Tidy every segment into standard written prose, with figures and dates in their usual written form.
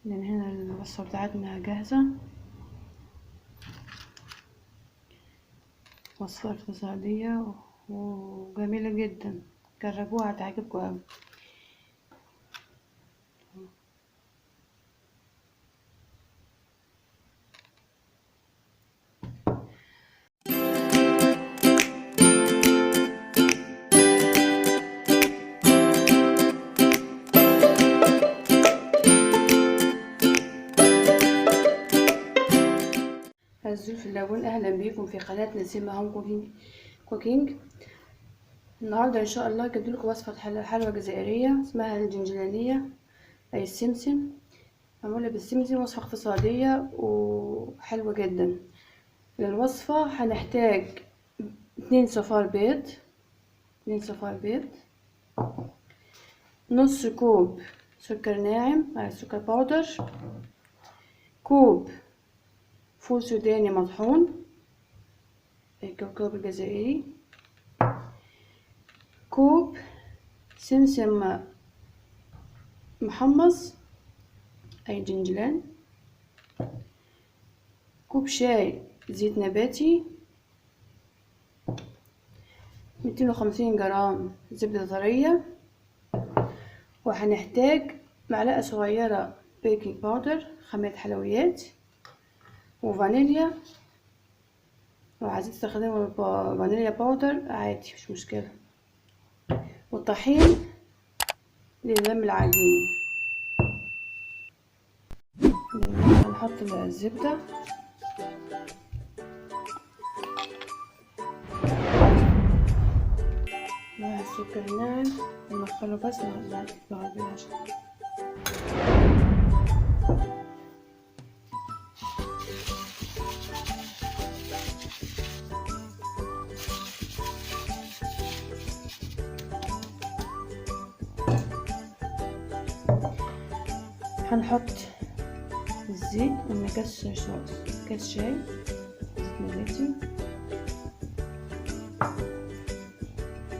لان هنا الوصفة بتاعتنا جاهزة، وصفة اقتصادية وجميلة جدا، جربوها هتعجبكم اوي. الزيوت اللون، اهلا بيكم في قناة نسيمة هوم كوكينج. النهارده ان شاء الله جبت لكم وصفة حلوى جزائرية اسمها الجنجلانية اي السمسم، معمولة بالسمسم، وصفة اقتصادية وحلوة جدا. للوصفة هنحتاج 2 صفار بيض، نص كوب سكر ناعم سكر باودر، كوب فول سوداني مطحون الكوكب الجزائري، كوب سمسم محمص أي جنجلان، كوب شاي زيت نباتي، 250 جرام زبدة طرية، وهنحتاج معلقة صغيرة بيكنج باودر خامات حلويات، وفانيليا، لو عايزين تستخدموا فانيليا باودر عادي مش مشكلة، والطحين للم العجين. هنحط الزبدة مع السكر الناعم ونخله بس مع عشان هنحط الزيت ونكسر كاس شاي زيت نباتي،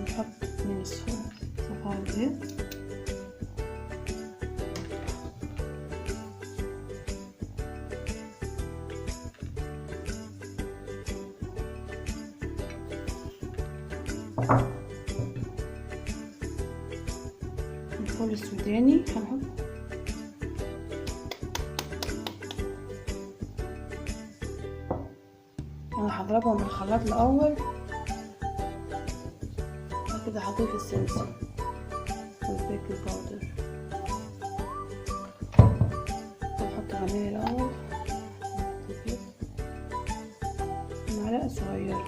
نحط من صفار البيض، الفول السوداني هنحط، انا هضربهم في الخلاط الاول، بعد كده هضيف السمسم والبيكنج باودر، هنحط فانيليا الاول، معلقه صغيره،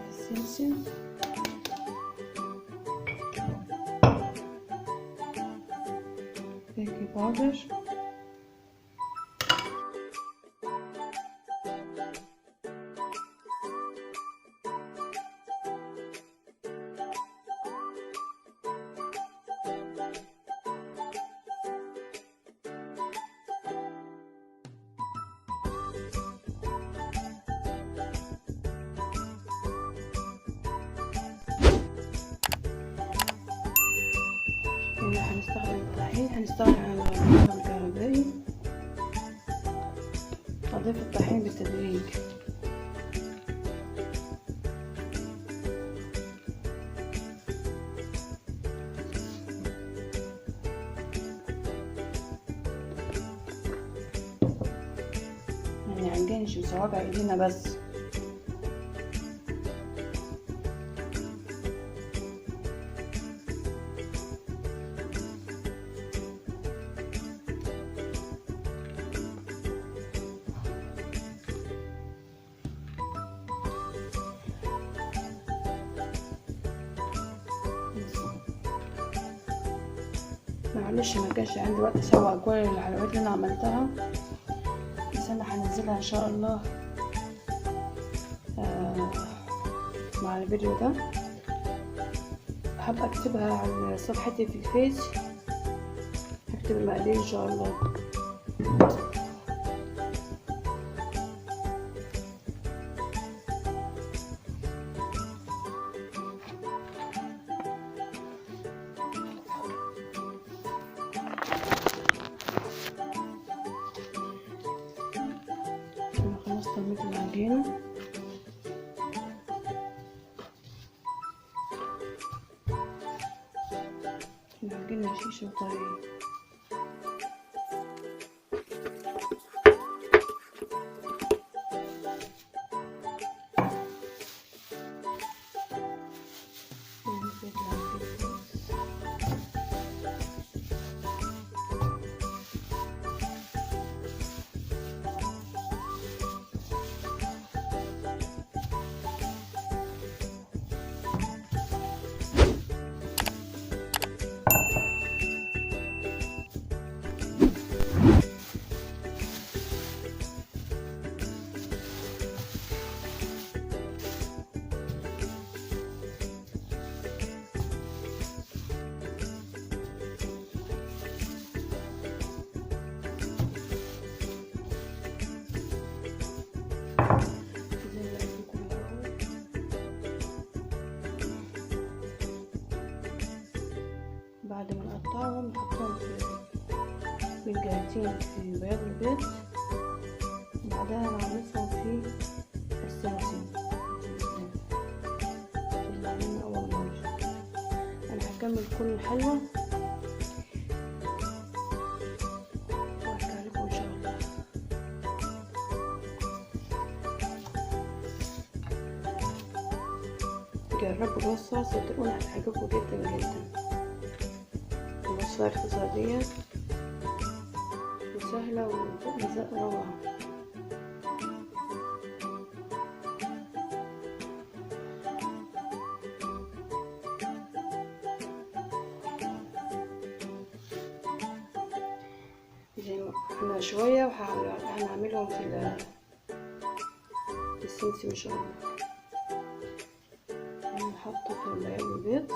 السمسم، بيكنج باودر، هنستخدم الطحين، هنستغني عن الخلاط الكهربائي، هضيف الطحين بالتدريج، يعني هنجنش بصوابع ايدينا بس. معلش ما كانش عندي وقت اسوق كل الحلويات اللي انا عملتها، بس انا هنزلها ان شاء الله مع الفيديو ده. حابة اكتبها على صفحتي في الفيس، هكتب المقادير ان شاء الله. انا خلاص طميت العجينة، العجينة هشيشة وطرية. بعد ما نقطعهم نحطهم في الجهتين في بياض البيض، وبعدها نعملهم في السمسم اللي عملنا اول مرة. انا هكمل كل الحلوى وارجع لكم ان شاء الله. جربوا الوصفة صدقوني هتعجبكم جدا جدا. الوصفة اقتصادية وسهلة وروعة. زي ما احنا شوية وهنعملهم في السمسم ان شاء الله. هنحطه في بياض البيض،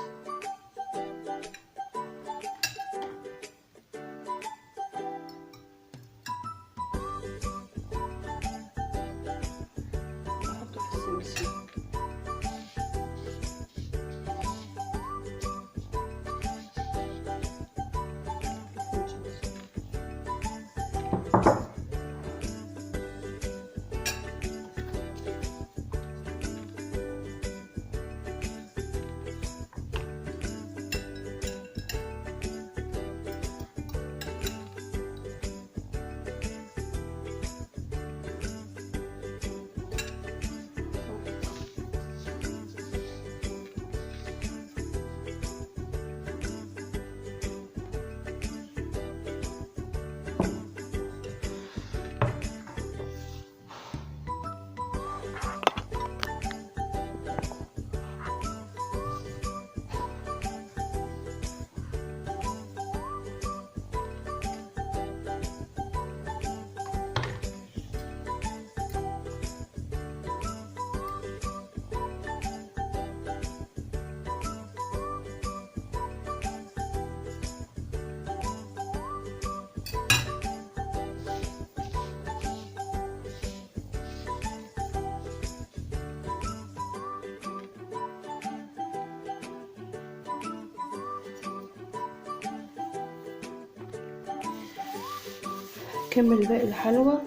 كمل باقي الحلوى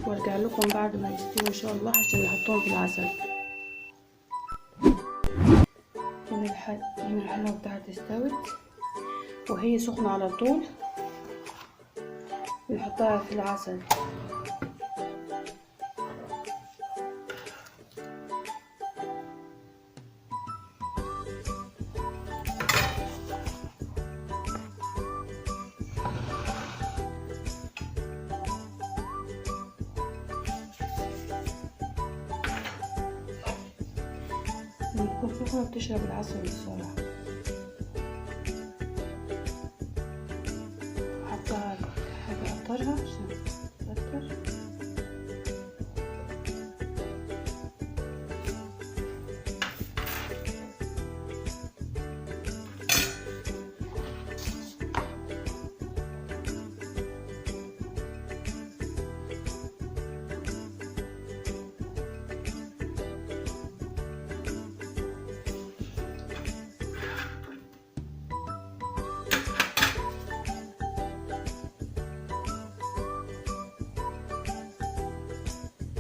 وارجع لكم بعد ما يستوي ان شاء الله عشان نحطهم في العسل. هنا الحلوى بتاعتي استوت وهي سخنة على طول، بنحطها في العسل. لما تكون سخنة بتشرب العسل بسرعة. حطها حاجة أقطرها عشان تتفتر.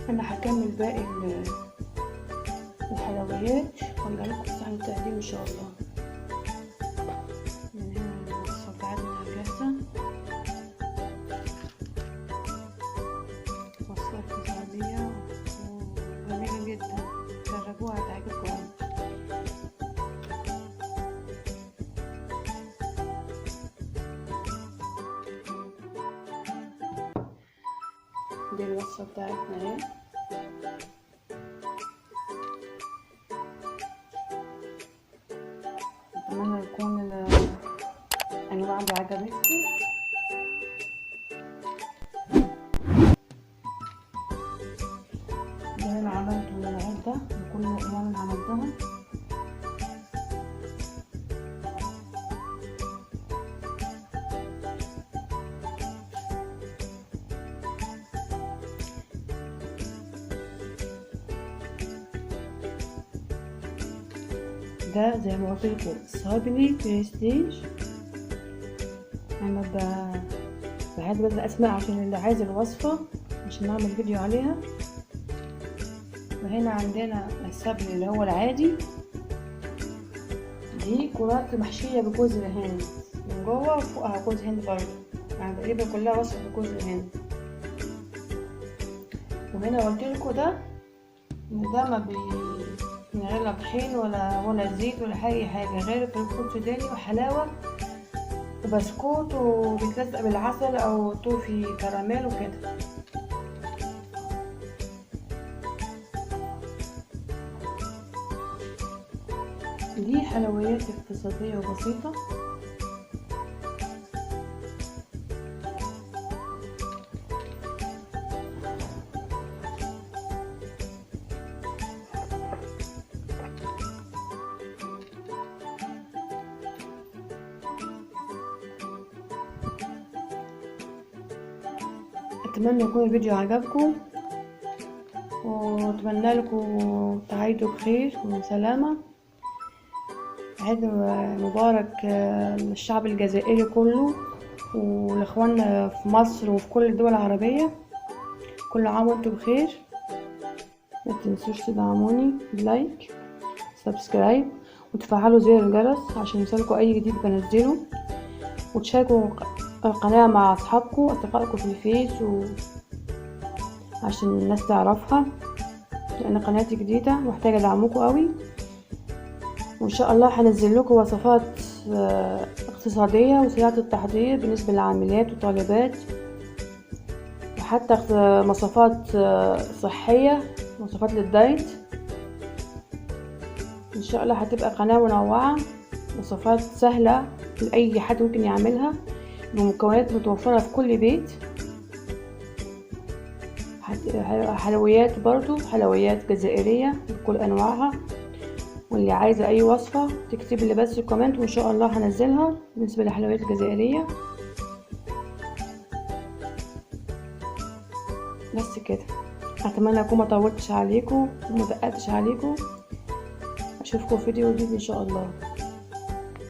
انا هكمل باقي الحلويات وارجع لكم في صحن التقديم ان شاء الله. من هنا الوصفه بتاعتنا جاهزه، وصفه اقتصاديه وجميله جدا، جربوها هتعجبكم. دي الوصفه بتاعتنا اهي. اتمنى يكون الانواع دي عجبتكم. ده انا عملته عدة بكل الانواع اللي عملتها. ده زي ما قلت لكم صابني بريستيج. انا بعد بس الاسماء عشان اللي عايز الوصفه عشان نعمل فيديو عليها. وهنا عندنا الصابني اللي هو العادي. دي كرات محشيه بجوز الهند من جوه وفوقها جوز هند برضه، يعني تقريبا كلها وصفه بجوز الهند. وهنا قلت لكم ده ما من غير لا طحين ولا زيت ولا اي حاجه غير فلفل سوداني وحلاوه وبسكوت وبيتلزق بالعسل او توفي كراميل وكده. دي حلويات اقتصاديه وبسيطه. اتمنى يكون الفيديو عجبكم، واتمنى لكم تعيدوا بخير وسلامة. عيد مبارك للشعب الجزائري كله ولاخواننا في مصر وفي كل الدول العربية. كل عام وانتم بخير. ما تنسوش تدعموني بلايك سبسكرايب وتفعلوا زر الجرس عشان يوصلكوا اي جديد بنزله، وتشاركوا القناة مع أصدقائكم في الفيس عشان الناس تعرفها، لأن قناتي جديدة محتاجة دعمكم قوي. وإن شاء الله هنزل لكم وصفات اقتصادية وسريعة التحضير بالنسبة للعاملات والطالبات، وحتى وصفات صحية، وصفات للدايت. إن شاء الله هتبقى قناة منوعة، وصفات سهلة لأي حد ممكن يعملها بمكونات متوفرة في كل بيت. حلويات برضو، حلويات جزائرية بكل أنواعها. واللي عايزة أي وصفة تكتب لي بس الكومنت وإن شاء الله هنزلها بالنسبة للحلويات الجزائرية. بس كده، أتمنى أكون مطولتش عليكم ومدققتش عليكم. أشوفكم في فيديو جديد إن شاء الله.